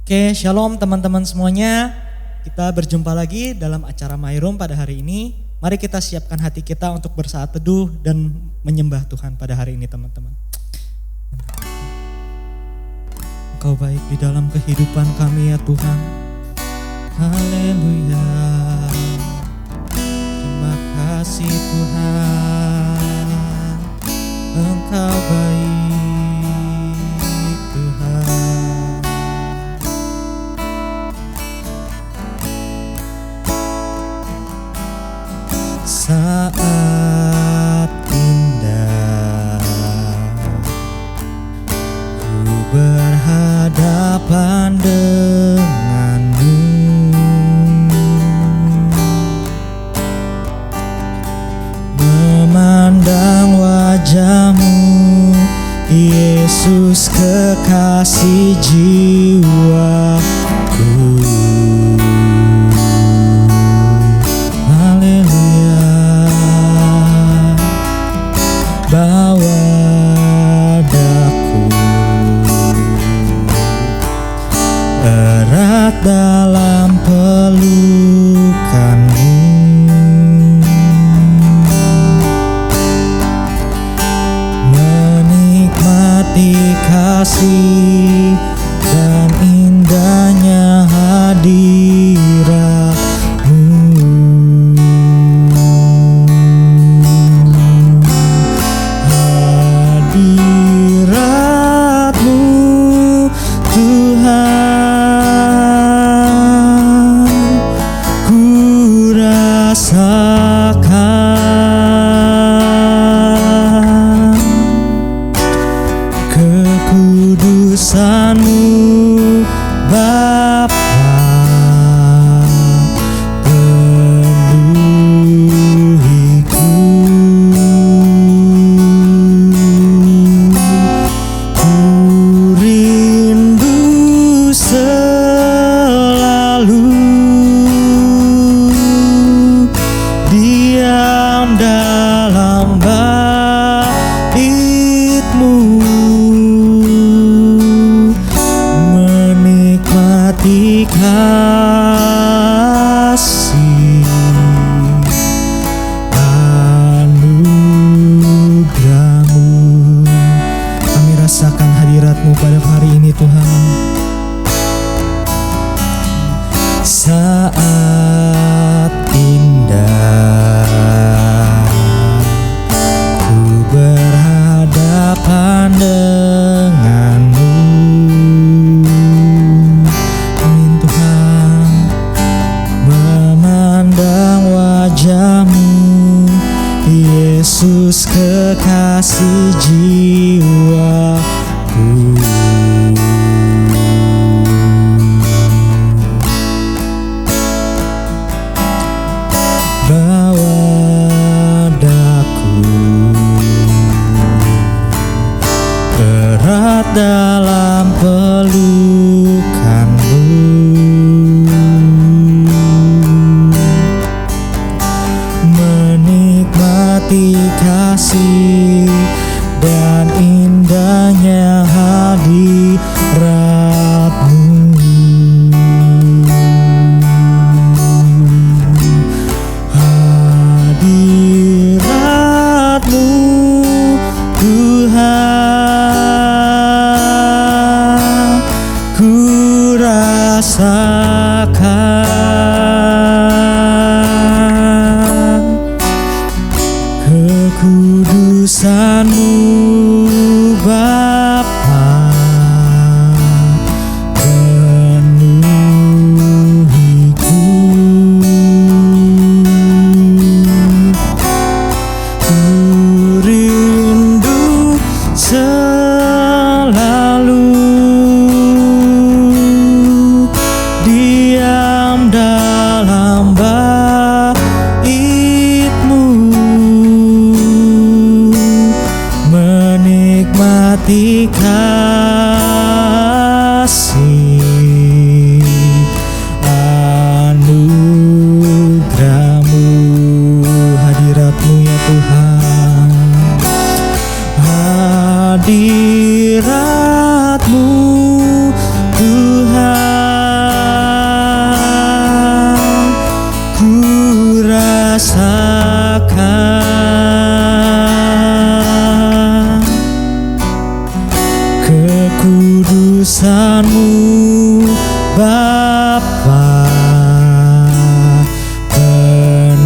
Oke, shalom teman-teman semuanya. Kita berjumpa lagi dalam acara My Room pada hari ini. Mari kita siapkan hati kita untuk bersaat teduh dan menyembah Tuhan pada hari ini, teman-teman. Engkau baik di dalam kehidupan kami ya Tuhan. Haleluya. Terima kasih Tuhan. Engkau baik Tuhan. Saat indah ku berhadapan denganmu, memandang wajahmu, Yesus kekasih jiwaku. Bawa daku erat dalam pelukanmu, menikmati kasih dan indahnya hadiratmu. Kekudusanmu Bapa penuhiku, ku rindu selalu diam dalam baitmu, menikmati kasih anugerahmu. Kami rasakan hadiratmu pada hari ini Tuhan. Saat indah ku berhadapan denganmu, memandang wajahmu, Yesus kekasih jiwaku. Bawa daku erat dalam pelukanmu, menikmati kasih dan indahnya hadiratmu. Hadiratmu Tuhan, ku rasakan kekudusanmu Bapa penuhiku, ku rindu selalu diam dalam baitmu, menikmati kasih anugerahmu. Hadiratmu ya Tuhan, hadiratmu Tuhan. kekudusan-Mu Bapa, penuhiku.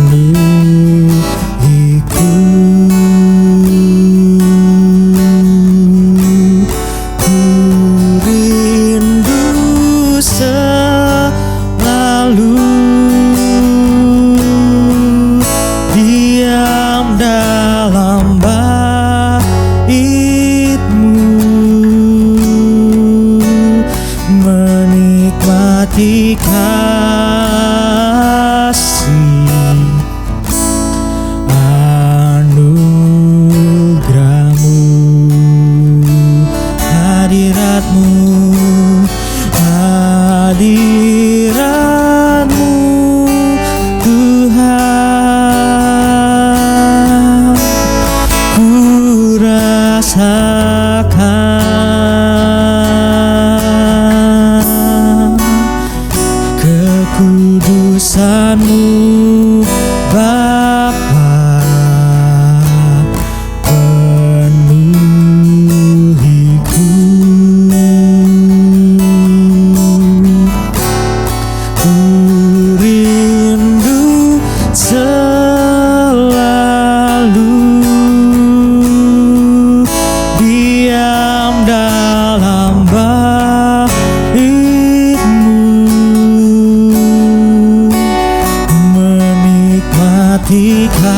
Ku rindu selalu diam dalam menikmati kasih anugerah-Mu, hadirat-Mu, hadirat-Mu Tuhan. Ku rasakan kekudusan-Mu Bapa, penuhiku. Ku rindu selalu diam dalam menikmati kasih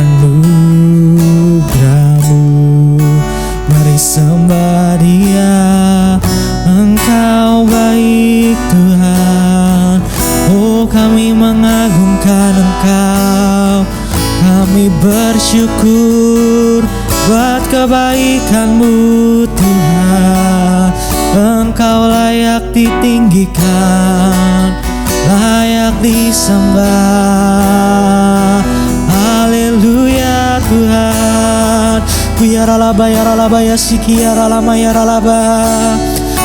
anugerah-Mu. Mari sembah Dia, Engkau baik Tuhan. Oh, kami mengagungkan Engkau, kami bersyukur buat kebaikan-Mu Tuhan. Engkau layak ditinggikan, layak disembah. Haleluya Tuhan. Kuyaralaba yaralaba yasiki yaralama yaralaba.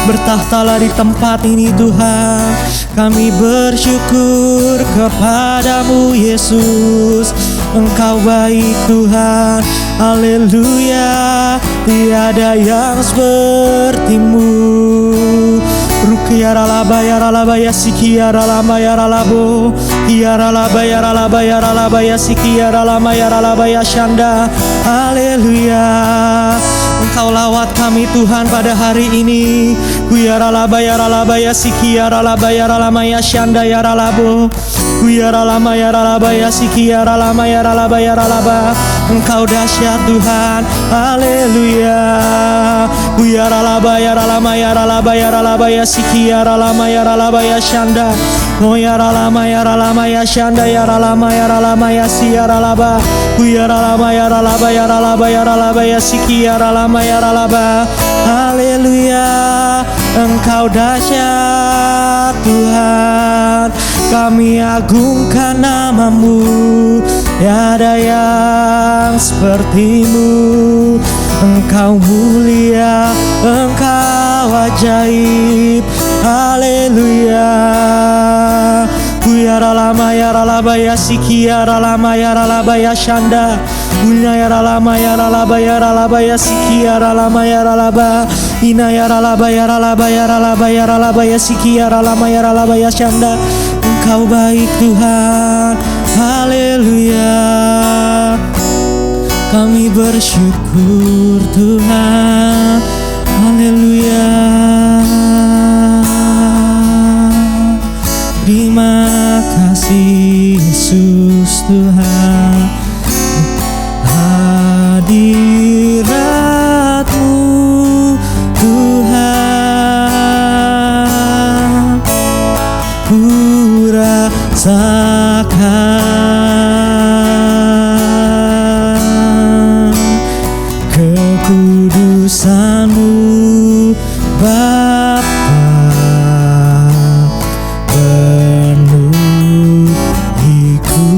Bertahtalah di tempat ini Tuhan. Kami bersyukur kepadamu Yesus. Engkau baik Tuhan. Haleluya. Tiada yang seperti-Mu. Rukiyaralaba yaralaba yasiki yaralama yaralabo. Yaralaba yaralaba yaralaba yasiki yaralama yaralaba yasyanda. Haleluya. Engkau lawat kami Tuhan pada hari ini. Kuyaralaba yaralaba yasiki yaralaba yaralama yasyanda yaralabo. Kuyaralama yaralaba yasiki yaralama yaralaba yaralaba. Engkau dahsyat Tuhan. Haleluya. Kuyaralaba yaralama yaralaba yaralaba yasiki yaralama yaralaba yasyanda. Oh yaralama yaralama yasyanda yaralama yaralama yasi yaralaba. Kuyaralama yaralaba yaralaba yaralaba yasiki yaralama yaralaba. Haleluya. Engkau dahsyat Tuhan. Kami agungkan nama-Mu. Tiada yang seperti-Mu. Engkau mulia, Engkau ajaib. Haleluya. Kuyaralama yaralaba yasiki yaralama yaralaba yasyanda. Ina yaralama yaralaba yaralaba yasiki yaralama yaralaba. Ina yaralaba yaralaba yaralaba yaralaba yasiki yaralama yaralaba yasyanda. Engkau baik Tuhan. Haleluya. Kami bersyukur Tuhan. Haleluya. Terima kasih Yesus Tuhan. Hadirat-Mu Tuhan. Ku rasakan kekudusan-Mu Bapa, penuhiku.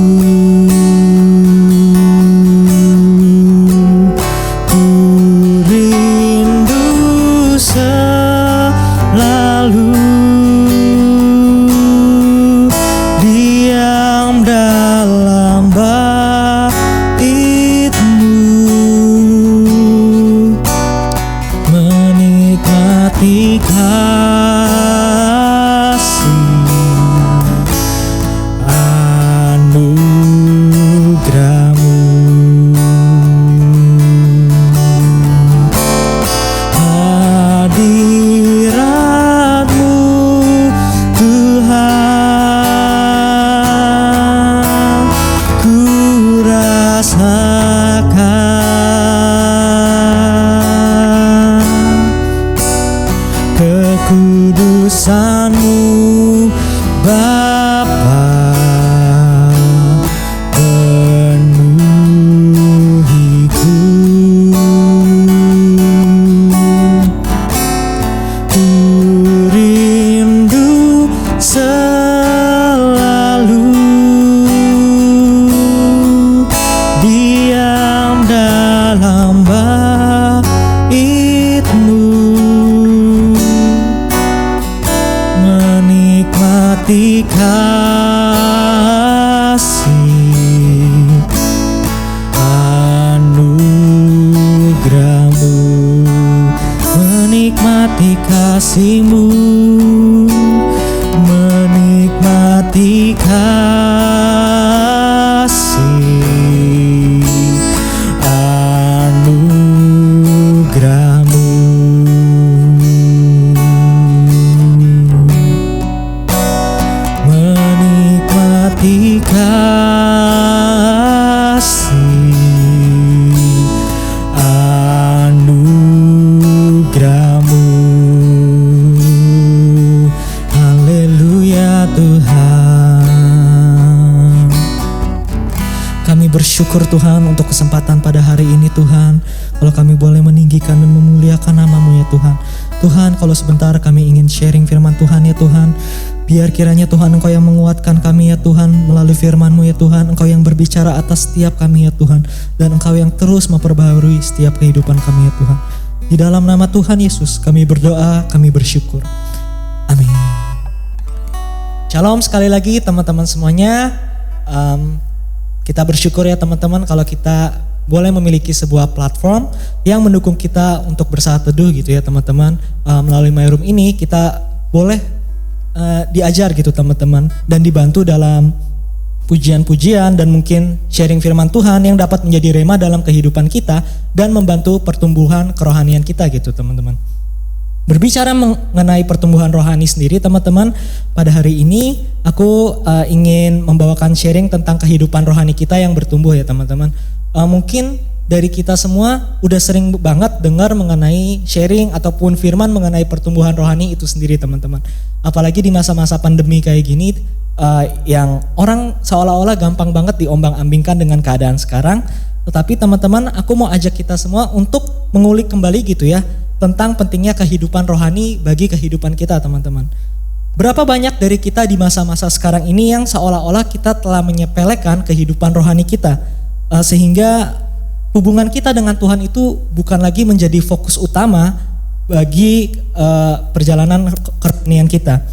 kasih anugerahmu, menikmati kasih-Mu, menikmati kasih anugerahmu, menikmati kasih anugerahmu. Haleluya Tuhan. Kami bersyukur Tuhan untuk kesempatan pada hari ini Tuhan. Kalau kami boleh meninggikan dan memuliakan nama-Mu ya Tuhan. Tuhan, kalau sebentar kami ingin sharing firman Tuhan ya Tuhan. Biar kiranya Tuhan Engkau yang menguatkan kami ya Tuhan melalui firman-Mu ya Tuhan. Engkau yang berbicara atas setiap kami ya Tuhan. Dan Engkau yang terus memperbaharui setiap kehidupan kami ya Tuhan. Di dalam nama Tuhan Yesus kami berdoa, kami bersyukur. Amin. Shalom sekali lagi teman-teman semuanya. Kita bersyukur ya teman-teman kalau kita boleh memiliki sebuah platform yang mendukung kita untuk bersaat teduh gitu ya teman-teman. Melalui My Room ini kita boleh diajar gitu teman-teman dan dibantu dalam pujian-pujian dan mungkin sharing firman Tuhan yang dapat menjadi rema dalam kehidupan kita dan membantu pertumbuhan kerohanian kita gitu teman-teman. Berbicara mengenai pertumbuhan rohani sendiri teman-teman, pada hari ini aku ingin membawakan sharing tentang kehidupan rohani kita yang bertumbuh ya teman-teman. Mungkin dari kita semua udah sering banget dengar mengenai sharing ataupun firman mengenai pertumbuhan rohani itu sendiri teman-teman. Apalagi di masa-masa pandemi kayak gini yang orang seolah-olah gampang banget diombang-ambingkan dengan keadaan sekarang. Tetapi teman-teman, aku mau ajak kita semua untuk mengulik kembali gitu ya tentang pentingnya kehidupan rohani bagi kehidupan kita teman-teman. Berapa banyak dari kita di masa-masa sekarang ini yang seolah-olah kita telah menyepelekan kehidupan rohani kita, sehingga hubungan kita dengan Tuhan itu bukan lagi menjadi fokus utama bagi perjalanan kerohanian kita.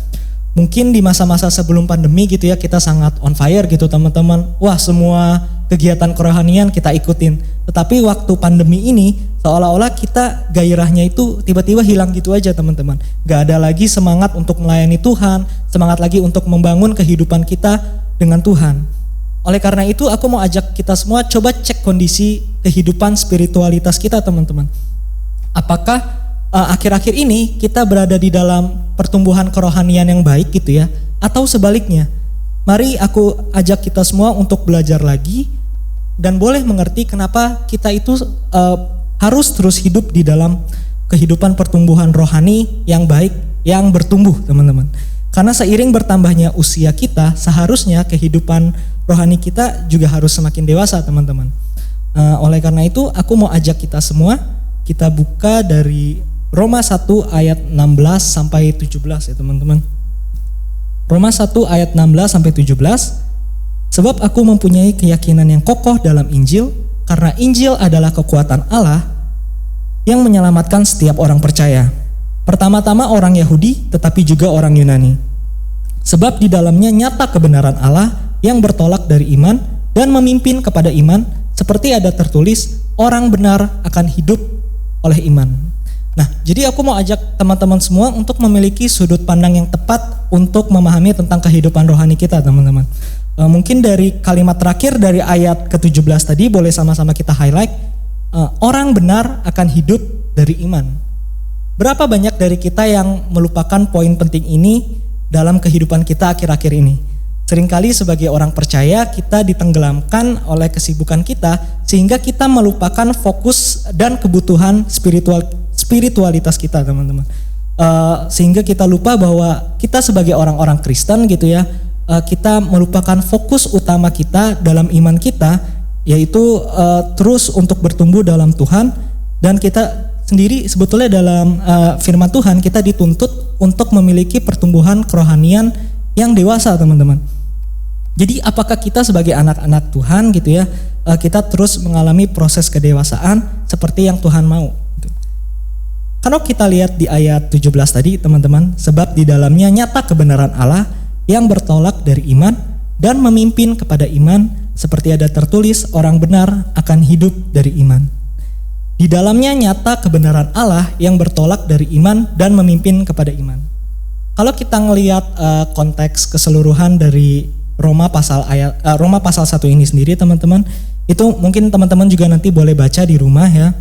Mungkin di masa-masa sebelum pandemi gitu ya kita sangat on fire gitu teman-teman. Wah, semua kegiatan kerohanian kita ikutin. Tetapi waktu pandemi ini seolah-olah kita gairahnya itu tiba-tiba hilang gitu aja teman-teman. Gak ada lagi semangat untuk melayani Tuhan, semangat lagi untuk membangun kehidupan kita dengan Tuhan. Oleh karena itu aku mau ajak kita semua coba cek kondisi kehidupan spiritualitas kita teman-teman. Apakah akhir-akhir ini kita berada di dalam pertumbuhan kerohanian yang baik gitu ya, atau sebaliknya? Mari aku ajak kita semua untuk belajar lagi dan boleh mengerti kenapa kita itu harus terus hidup di dalam kehidupan pertumbuhan rohani yang baik, yang bertumbuh teman-teman. Karena seiring bertambahnya usia kita, seharusnya kehidupan rohani kita juga harus semakin dewasa teman-teman. Oleh karena itu aku mau ajak kita semua, kita buka dari Roma 1 ayat 16 sampai 17 ya teman-teman. Roma 1 ayat 16 sampai 17. Sebab aku mempunyai keyakinan yang kokoh dalam Injil, karena Injil adalah kekuatan Allah yang menyelamatkan setiap orang percaya. Pertama-tama orang Yahudi, tetapi juga orang Yunani. Sebab di dalamnya nyata kebenaran Allah yang bertolak dari iman dan memimpin kepada iman, seperti ada tertulis, orang benar akan hidup oleh iman. Nah, jadi aku mau ajak teman-teman semua untuk memiliki sudut pandang yang tepat untuk memahami tentang kehidupan rohani kita, teman-teman. Mungkin dari kalimat terakhir dari ayat ke-17 tadi boleh sama-sama kita highlight. Orang benar akan hidup dari iman. Berapa banyak dari kita yang melupakan poin penting ini dalam kehidupan kita akhir-akhir ini? Seringkali sebagai orang percaya kita ditenggelamkan oleh kesibukan kita sehingga kita melupakan fokus dan kebutuhan spiritualitas kita, teman-teman. Sehingga kita lupa bahwa kita sebagai orang-orang Kristen gitu ya, kita melupakan fokus utama kita dalam iman kita, yaitu terus untuk bertumbuh dalam Tuhan. Dan kita sendiri sebetulnya dalam firman Tuhan kita dituntut untuk memiliki pertumbuhan kerohanian yang dewasa, teman-teman. Jadi apakah kita sebagai anak-anak Tuhan gitu ya, kita terus mengalami proses kedewasaan seperti yang Tuhan mau? Kalau kita lihat di ayat 17 tadi, teman-teman, sebab di dalamnya nyata kebenaran Allah yang bertolak dari iman dan memimpin kepada iman, seperti ada tertulis, orang benar akan hidup dari iman. Di dalamnya nyata kebenaran Allah yang bertolak dari iman dan memimpin kepada iman. Kalau kita ngelihat konteks keseluruhan dari Roma pasal 1 ini sendiri, teman-teman, itu mungkin teman-teman juga nanti boleh baca di rumah ya.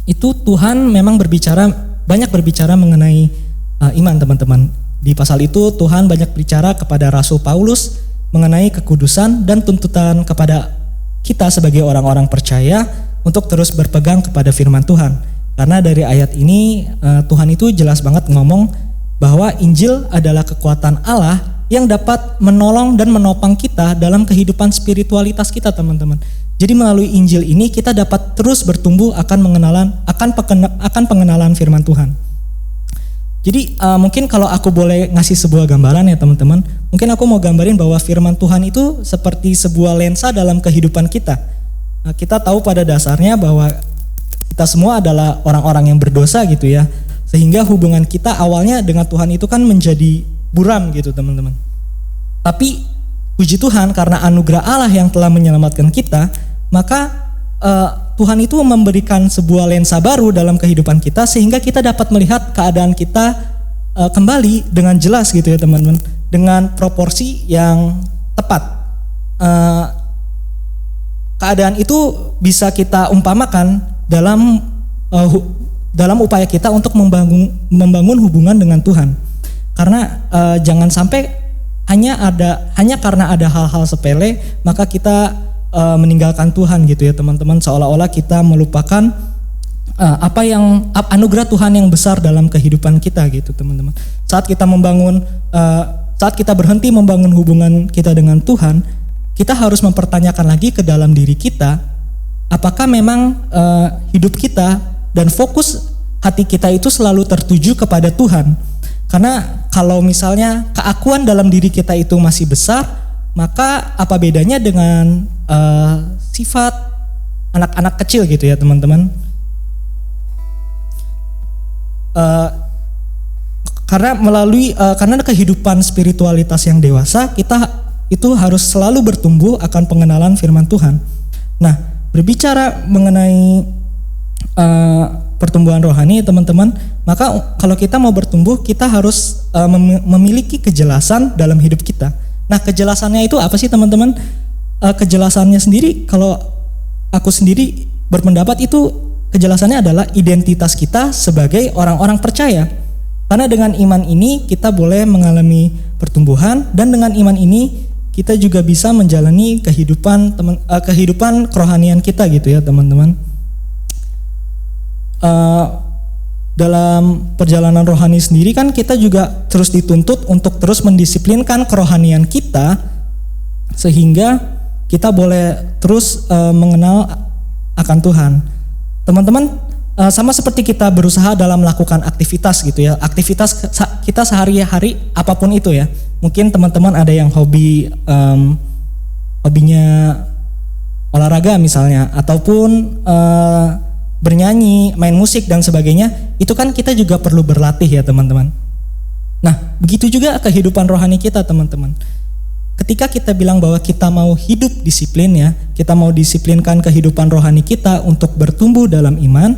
Itu Tuhan memang banyak berbicara mengenai iman, teman-teman. Di pasal itu Tuhan banyak bicara kepada Rasul Paulus mengenai kekudusan dan tuntutan kepada kita sebagai orang-orang percaya untuk terus berpegang kepada firman Tuhan. Karena dari ayat ini Tuhan itu jelas banget ngomong bahwa Injil adalah kekuatan Allah yang dapat menolong dan menopang kita dalam kehidupan spiritualitas kita, teman-teman. Jadi melalui Injil ini kita dapat terus bertumbuh akan pengenalan firman Tuhan. Jadi mungkin kalau aku boleh ngasih sebuah gambaran ya teman-teman, mungkin aku mau gambarin bahwa firman Tuhan itu seperti sebuah lensa dalam kehidupan kita. Kita tahu pada dasarnya bahwa kita semua adalah orang-orang yang berdosa gitu ya, sehingga hubungan kita awalnya dengan Tuhan itu kan menjadi buram gitu teman-teman. Tapi puji Tuhan karena anugerah Allah yang telah menyelamatkan kita, maka Tuhan itu memberikan sebuah lensa baru dalam kehidupan kita sehingga kita dapat melihat keadaan kita kembali dengan jelas gitu ya teman-teman, dengan proporsi yang tepat. Keadaan itu bisa kita umpamakan dalam upaya kita untuk membangun hubungan dengan Tuhan. Karena jangan sampai hanya karena ada hal-hal sepele maka kita meninggalkan Tuhan gitu ya teman-teman, seolah-olah kita melupakan anugerah Tuhan yang besar dalam kehidupan kita gitu teman-teman. Saat kita berhenti membangun hubungan kita dengan Tuhan, kita harus mempertanyakan lagi ke dalam diri kita, apakah memang hidup kita dan fokus hati kita itu selalu tertuju kepada Tuhan. Karena kalau misalnya keakuan dalam diri kita itu masih besar, maka apa bedanya dengan sifat anak-anak kecil gitu ya teman-teman. Karena kehidupan spiritualitas yang dewasa, kita itu harus selalu bertumbuh akan pengenalan firman Tuhan. Nah, berbicara mengenai pertumbuhan rohani teman-teman, maka kalau kita mau bertumbuh kita harus memiliki kejelasan dalam hidup kita. Nah, kejelasannya itu apa sih teman-teman? Kejelasannya sendiri, kalau aku sendiri berpendapat itu kejelasannya adalah identitas kita sebagai orang-orang percaya. Karena dengan iman ini kita boleh mengalami pertumbuhan, dan dengan iman ini kita juga bisa menjalani kehidupan kerohanian kita gitu ya teman-teman. Dalam perjalanan rohani sendiri kan kita juga terus dituntut untuk terus mendisiplinkan kerohanian kita sehingga kita boleh terus mengenal akan Tuhan. Teman-teman, sama seperti kita berusaha dalam melakukan aktivitas gitu ya, aktivitas kita sehari-hari apapun itu ya. Mungkin teman-teman ada yang hobinya olahraga misalnya, ataupun bernyanyi, main musik dan sebagainya, itu kan kita juga perlu berlatih ya teman-teman. Nah, begitu juga kehidupan rohani kita teman-teman. Ketika kita bilang bahwa kita mau hidup disiplin ya, kita mau disiplinkan kehidupan rohani kita untuk bertumbuh dalam iman,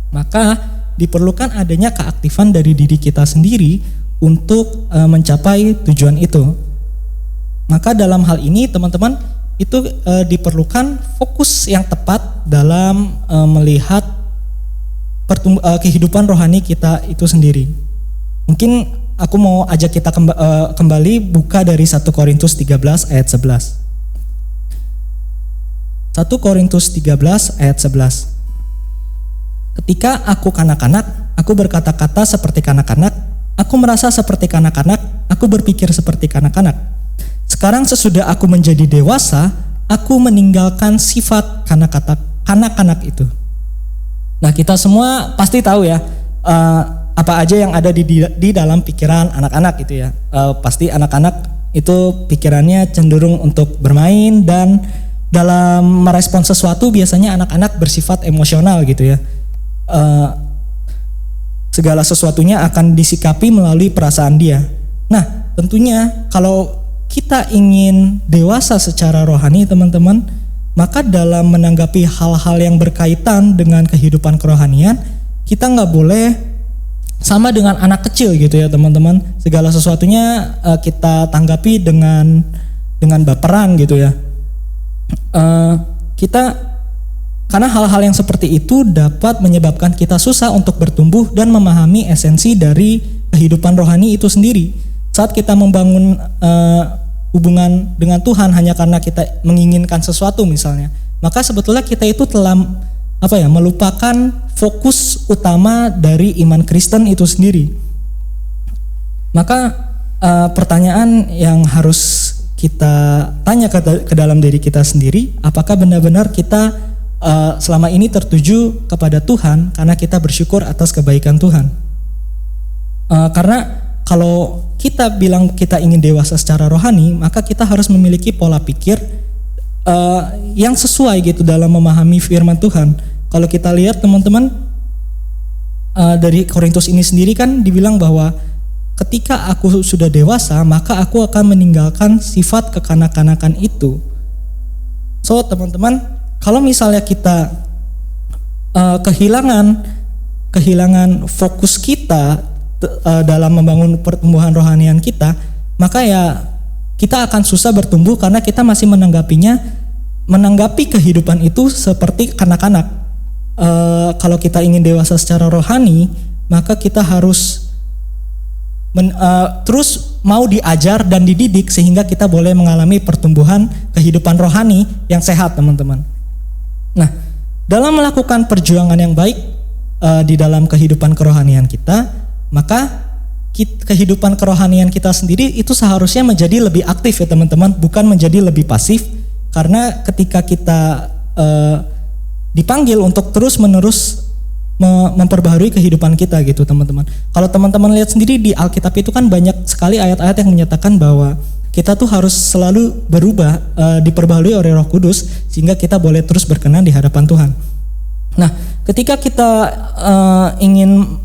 maka diperlukan adanya keaktifan dari diri kita sendiri untuk mencapai tujuan itu. Maka dalam hal ini teman-teman, itu diperlukan fokus yang tepat dalam melihat kehidupan rohani kita itu sendiri. Mungkin aku mau ajak kita kembali buka dari 1 Korintus 13 ayat 11. 1 Korintus 13 ayat 11. Ketika aku kanak-kanak, aku berkata-kata seperti kanak-kanak, aku merasa seperti kanak-kanak, aku berpikir seperti kanak-kanak. Sekarang sesudah aku menjadi dewasa, aku meninggalkan sifat kanak-kanak itu. Nah, kita semua pasti tahu ya, apa aja yang ada di dalam pikiran anak-anak gitu ya. Pasti anak-anak itu pikirannya cenderung untuk bermain, dan dalam merespon sesuatu biasanya anak-anak bersifat emosional gitu ya. Segala sesuatunya akan disikapi melalui perasaan dia. Nah, tentunya kalau kita ingin dewasa secara rohani teman-teman, maka dalam menanggapi hal-hal yang berkaitan dengan kehidupan kerohanian, kita nggak boleh sama dengan anak kecil gitu ya teman-teman. Segala sesuatunya kita tanggapi dengan baperan gitu ya. Karena hal-hal yang seperti itu dapat menyebabkan kita susah untuk bertumbuh dan memahami esensi dari kehidupan rohani itu sendiri. Saat kita membangun hubungan dengan Tuhan hanya karena kita menginginkan sesuatu misalnya, maka sebetulnya kita itu telah melupakan fokus utama dari iman Kristen itu sendiri. Maka pertanyaan yang harus kita tanya ke dalam diri kita sendiri, apakah benar-benar kita selama ini tertuju kepada Tuhan karena kita bersyukur atas kebaikan Tuhan. Karena kalau kita bilang kita ingin dewasa secara rohani, maka kita harus memiliki pola pikir yang sesuai gitu dalam memahami firman Tuhan. Kalau kita lihat teman-teman, dari Korintus ini sendiri kan dibilang bahwa ketika aku sudah dewasa, maka aku akan meninggalkan sifat kekanak-kanakan itu. So teman-teman, kalau misalnya kita kehilangan fokus kita dalam membangun pertumbuhan rohanian kita, maka ya kita akan susah bertumbuh karena kita masih menanggapi kehidupan itu seperti kanak-kanak. Kalau kita ingin dewasa secara rohani, maka kita harus terus mau diajar dan dididik sehingga kita boleh mengalami pertumbuhan kehidupan rohani yang sehat teman-teman. Nah, dalam melakukan perjuangan yang baik di dalam kehidupan kerohanian kita, maka kehidupan kerohanian kita sendiri itu seharusnya menjadi lebih aktif ya teman-teman, bukan menjadi lebih pasif. Karena ketika kita dipanggil untuk terus-menerus memperbaharui kehidupan kita gitu teman-teman. Kalau teman-teman lihat sendiri di Alkitab itu kan banyak sekali ayat-ayat yang menyatakan bahwa kita tuh harus selalu berubah, diperbaharui oleh Roh Kudus sehingga kita boleh terus berkenan di hadapan Tuhan. Nah, ketika kita ingin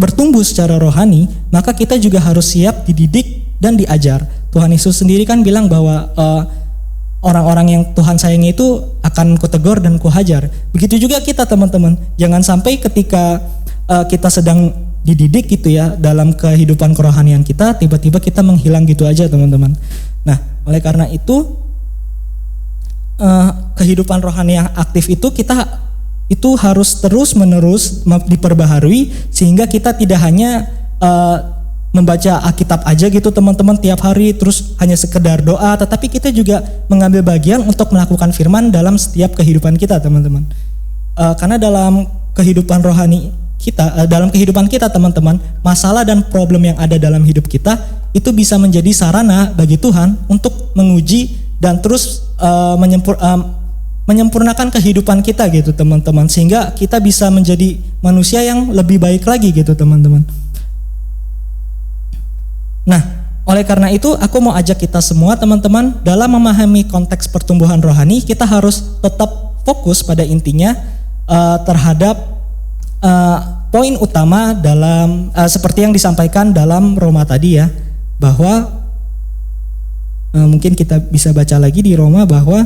bertumbuh secara rohani, maka kita juga harus siap dididik dan diajar. Tuhan Yesus sendiri kan bilang bahwa orang-orang yang Tuhan sayangi itu akan kutegur dan kuhajar. Begitu juga kita teman-teman. Jangan sampai ketika kita sedang dididik gitu ya dalam kehidupan kerohanian kita, tiba-tiba kita menghilang gitu aja teman-teman. Nah, oleh karena itu kehidupan rohani yang aktif itu harus terus-menerus diperbaharui sehingga kita tidak hanya membaca Alkitab aja gitu teman-teman tiap hari terus hanya sekedar doa, tetapi kita juga mengambil bagian untuk melakukan firman dalam setiap kehidupan kita teman-teman. Karena dalam kehidupan rohani kita, dalam kehidupan kita teman-teman, masalah dan problem yang ada dalam hidup kita itu bisa menjadi sarana bagi Tuhan untuk menguji dan terus menyempurnakan kehidupan kita gitu teman-teman, sehingga kita bisa menjadi manusia yang lebih baik lagi gitu teman-teman. Nah, oleh karena itu aku mau ajak kita semua teman-teman dalam memahami konteks pertumbuhan rohani, kita harus tetap fokus pada intinya terhadap poin utama dalam seperti yang disampaikan dalam Roma tadi ya, bahwa mungkin kita bisa baca lagi di Roma bahwa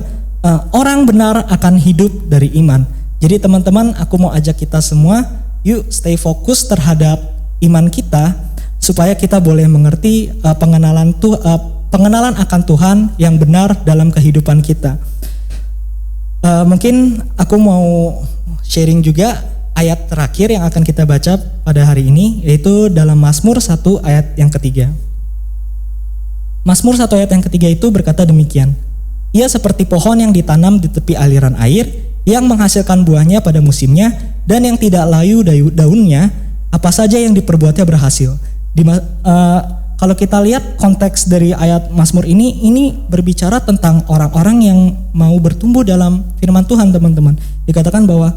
orang benar akan hidup dari iman. Jadi teman-teman, aku mau ajak kita semua, yuk stay fokus terhadap iman kita supaya kita boleh mengerti pengenalan akan Tuhan yang benar dalam kehidupan kita. Mungkin aku mau sharing juga ayat terakhir yang akan kita baca pada hari ini, yaitu dalam Mazmur 1 ayat yang ketiga. Mazmur 1 ayat yang ketiga itu berkata demikian: Ia seperti pohon yang ditanam di tepi aliran air, yang menghasilkan buahnya pada musimnya, dan yang tidak layu daunnya, apa saja yang diperbuatnya berhasil. Kalau kita lihat konteks dari ayat Mazmur ini berbicara tentang orang-orang yang mau bertumbuh dalam firman Tuhan teman-teman. Dikatakan bahwa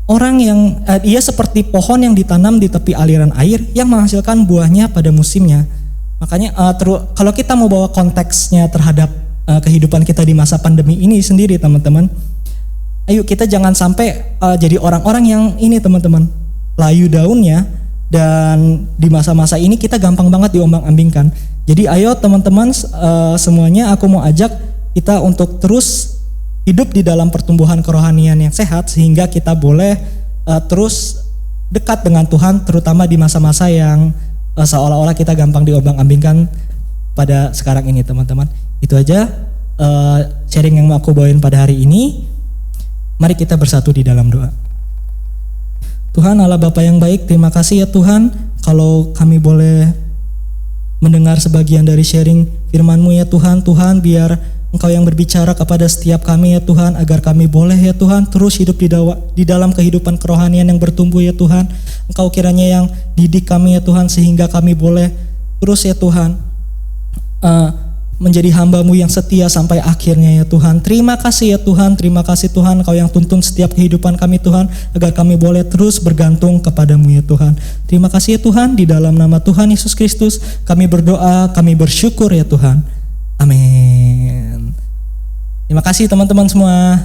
orang yang ia seperti pohon yang ditanam di tepi aliran air yang menghasilkan buahnya pada musimnya. Makanya kalau kita mau bawa konteksnya terhadap kehidupan kita di masa pandemi ini sendiri teman-teman, ayo kita jangan sampai jadi orang-orang yang ini teman-teman, layu daunnya Dan di masa-masa ini kita gampang banget diombang-ambingkan. Jadi ayo teman-teman semuanya, aku mau ajak kita untuk terus hidup di dalam pertumbuhan kerohanian yang sehat, sehingga kita boleh terus dekat dengan Tuhan, terutama di masa-masa yang seolah-olah kita gampang diombang-ambingkan pada sekarang ini teman-teman. Itu aja sharing yang mau aku bawain pada hari ini. Mari kita bersatu di dalam doa. Tuhan Allah Bapa yang baik, terima kasih ya Tuhan kalau kami boleh mendengar sebagian dari sharing firman-Mu ya Tuhan. Tuhan, biar Engkau yang berbicara kepada setiap kami ya Tuhan, agar kami boleh ya Tuhan terus hidup di dalam kehidupan kerohanian yang bertumbuh ya Tuhan. Engkau kiranya yang didik kami ya Tuhan, sehingga kami boleh terus ya Tuhan menjadi hamba-Mu yang setia sampai akhirnya ya Tuhan. Terima kasih ya Tuhan, terima kasih Tuhan, Kau yang tuntun setiap kehidupan kami Tuhan, agar kami boleh terus bergantung kepada-Mu ya Tuhan. Terima kasih ya Tuhan, di dalam nama Tuhan Yesus Kristus kami berdoa, kami bersyukur ya Tuhan. Amin. Terima kasih teman-teman semua.